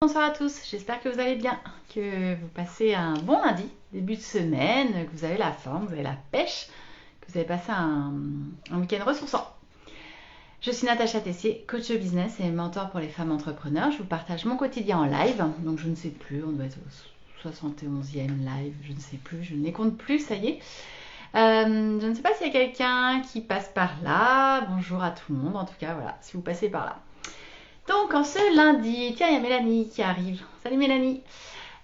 Bonsoir à tous, j'espère que vous allez bien, que vous passez un bon lundi, début de semaine, que vous avez la forme, vous avez la pêche, que vous avez passé un week-end ressourçant. Je suis Natacha Tessier, coach de business et mentor pour les femmes entrepreneurs. Je vous partage mon quotidien en live, donc je ne sais plus, on doit être au 71e live, je ne sais plus, je ne les compte plus, ça y est. Je ne sais pas s'il y a quelqu'un qui passe par là, bonjour à tout le monde, en tout cas voilà, si vous passez par là. Donc en ce lundi, tiens, il y a Mélanie qui arrive. Salut Mélanie.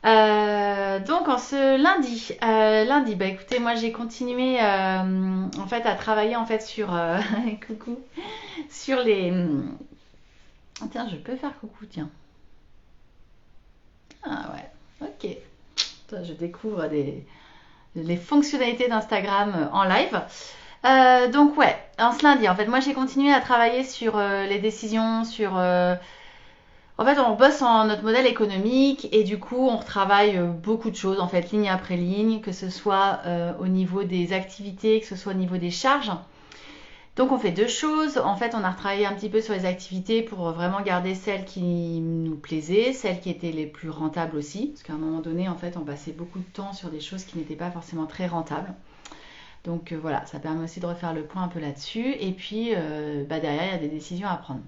Donc en ce lundi, bah écoutez, moi j'ai continué en fait à travailler en fait sur coucou, sur les. Tiens, je peux faire coucou, tiens. Ah ouais, ok. Je découvre les fonctionnalités d'Instagram en live. Donc ouais, en ce lundi, en fait, moi j'ai continué à travailler sur les décisions, sur en fait, on bosse en notre modèle économique et du coup, on retravaille beaucoup de choses, en fait, ligne après ligne, que ce soit au niveau des activités, que ce soit au niveau des charges. Donc, on fait deux choses. En fait, on a retravaillé un petit peu sur les activités pour vraiment garder celles qui nous plaisaient, celles qui étaient les plus rentables aussi. Parce qu'à un moment donné, en fait, on passait beaucoup de temps sur des choses qui n'étaient pas forcément très rentables. Donc voilà, ça permet aussi de refaire le point un peu là-dessus. Et puis, derrière, il y a des décisions à prendre.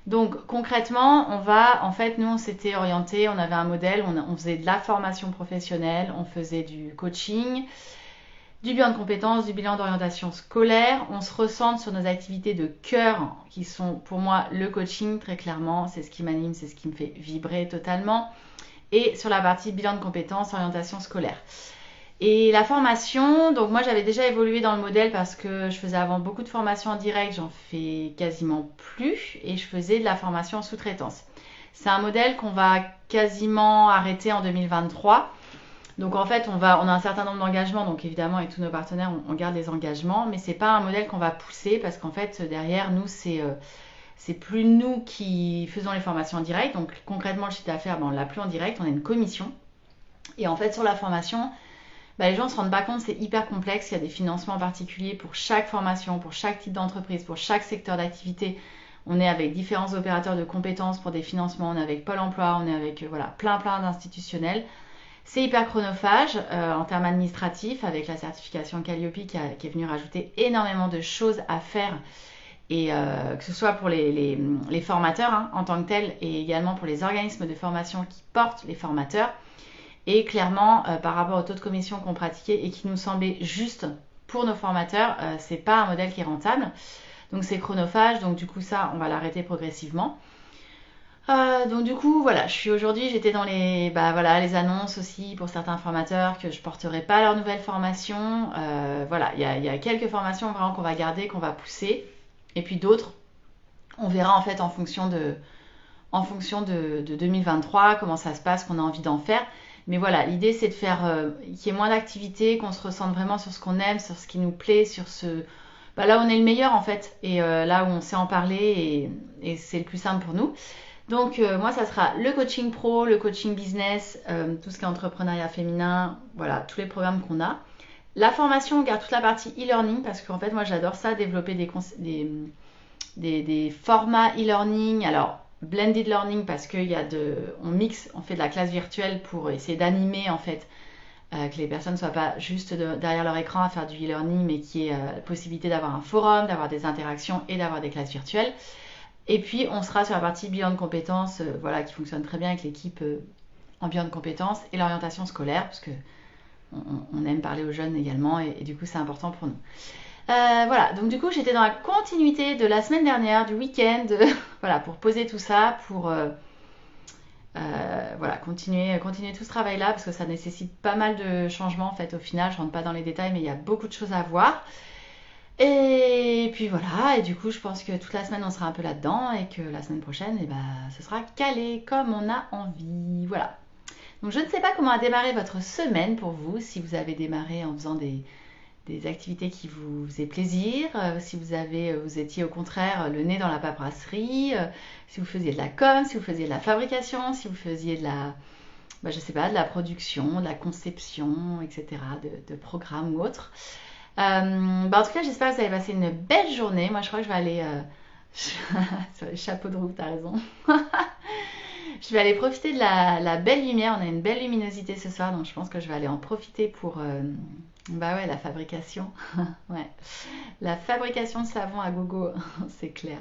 Donc concrètement, en fait, nous on s'était orienté, on avait un modèle, on faisait de la formation professionnelle, on faisait du coaching, du bilan de compétences, du bilan d'orientation scolaire. On se recentre sur nos activités de cœur qui sont pour moi le coaching, très clairement, c'est ce qui m'anime, c'est ce qui me fait vibrer totalement. Et sur la partie bilan de compétences, orientation scolaire. Et la formation, donc moi j'avais déjà évolué dans le modèle parce que je faisais avant beaucoup de formations en direct, j'en fais quasiment plus et je faisais de la formation en sous-traitance. C'est un modèle qu'on va quasiment arrêter en 2023. Donc en fait on a un certain nombre d'engagements, donc évidemment avec tous nos partenaires on garde les engagements, mais c'est pas un modèle qu'on va pousser parce qu'en fait derrière nous c'est plus nous qui faisons les formations en direct. Donc concrètement le chiffre d'affaires, on l'a plus en direct, on a une commission. Et en fait sur la formation, les gens ne se rendent pas compte, c'est hyper complexe. Il y a des financements particuliers pour chaque formation, pour chaque type d'entreprise, pour chaque secteur d'activité. On est avec différents opérateurs de compétences pour des financements, on est avec Pôle emploi, on est avec plein d'institutionnels. C'est hyper chronophage en termes administratifs avec la certification Calliope qui est venue rajouter énormément de choses à faire. Et que ce soit pour les formateurs en tant que tels et également pour les organismes de formation qui portent les formateurs. Et clairement, par rapport au taux de commission qu'on pratiquait et qui nous semblait juste pour nos formateurs, c'est pas un modèle qui est rentable. Donc c'est chronophage, donc du coup ça, on va l'arrêter progressivement. Donc du coup, voilà, j'étais dans les annonces aussi pour certains formateurs que je porterai pas leur nouvelle formation. Voilà, il y a quelques formations vraiment qu'on va garder, qu'on va pousser. Et puis d'autres, on verra en fait en fonction de 2023, comment ça se passe, qu'on a envie d'en faire. Mais voilà, l'idée c'est de faire qu'il y ait moins d'activités, qu'on se ressente vraiment sur ce qu'on aime, sur ce qui nous plaît, sur là où on est le meilleur en fait, et là où on sait en parler, et c'est le plus simple pour nous. Donc moi ça sera le coaching pro, le coaching business, tout ce qui est entrepreneuriat féminin, voilà, tous les programmes qu'on a. La formation, on garde toute la partie e-learning parce qu'en fait moi j'adore ça, développer des formats e-learning. Alors blended learning parce on fait de la classe virtuelle pour essayer d'animer en fait que les personnes ne soient pas juste derrière leur écran à faire du e-learning, mais qu'il y ait la possibilité d'avoir un forum, d'avoir des interactions et d'avoir des classes virtuelles. Et puis on sera sur la partie bilan de compétences, qui fonctionne très bien avec l'équipe en bilan de compétences et l'orientation scolaire, parce que on aime parler aux jeunes également, et du coup c'est important pour nous. Voilà, donc du coup j'étais dans la continuité de la semaine dernière, du week-end, voilà, pour poser tout ça, pour continuer tout ce travail-là, parce que ça nécessite pas mal de changements en fait au final, je rentre pas dans les détails, mais il y a beaucoup de choses à voir. Et puis voilà, et du coup je pense que toute la semaine on sera un peu là-dedans, et que la semaine prochaine, ce sera calé comme on a envie, voilà. Donc je ne sais pas comment a démarré votre semaine pour vous, si vous avez démarré en faisant des activités qui vous faisaient plaisir, si vous étiez au contraire le nez dans la paperasserie, si vous faisiez de la com, si vous faisiez de la fabrication, si vous faisiez de la production, de la conception, etc., de programmes ou autres. En tout cas, j'espère que vous avez passé une belle journée. Moi, je crois que je vais aller sur les chapeaux de roue, t'as raison. Je vais aller profiter de la belle lumière. On a une belle luminosité ce soir, donc je pense que je vais aller en profiter pour bah ouais, la fabrication. Ouais. La fabrication de savon à gogo, c'est clair.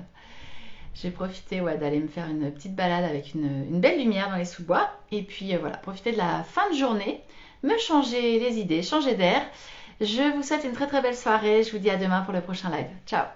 J'ai profité ouais, d'aller me faire une petite balade avec une belle lumière dans les sous-bois. Et puis voilà, profiter de la fin de journée, me changer les idées, changer d'air. Je vous souhaite une très très belle soirée. Je vous dis à demain pour le prochain live. Ciao!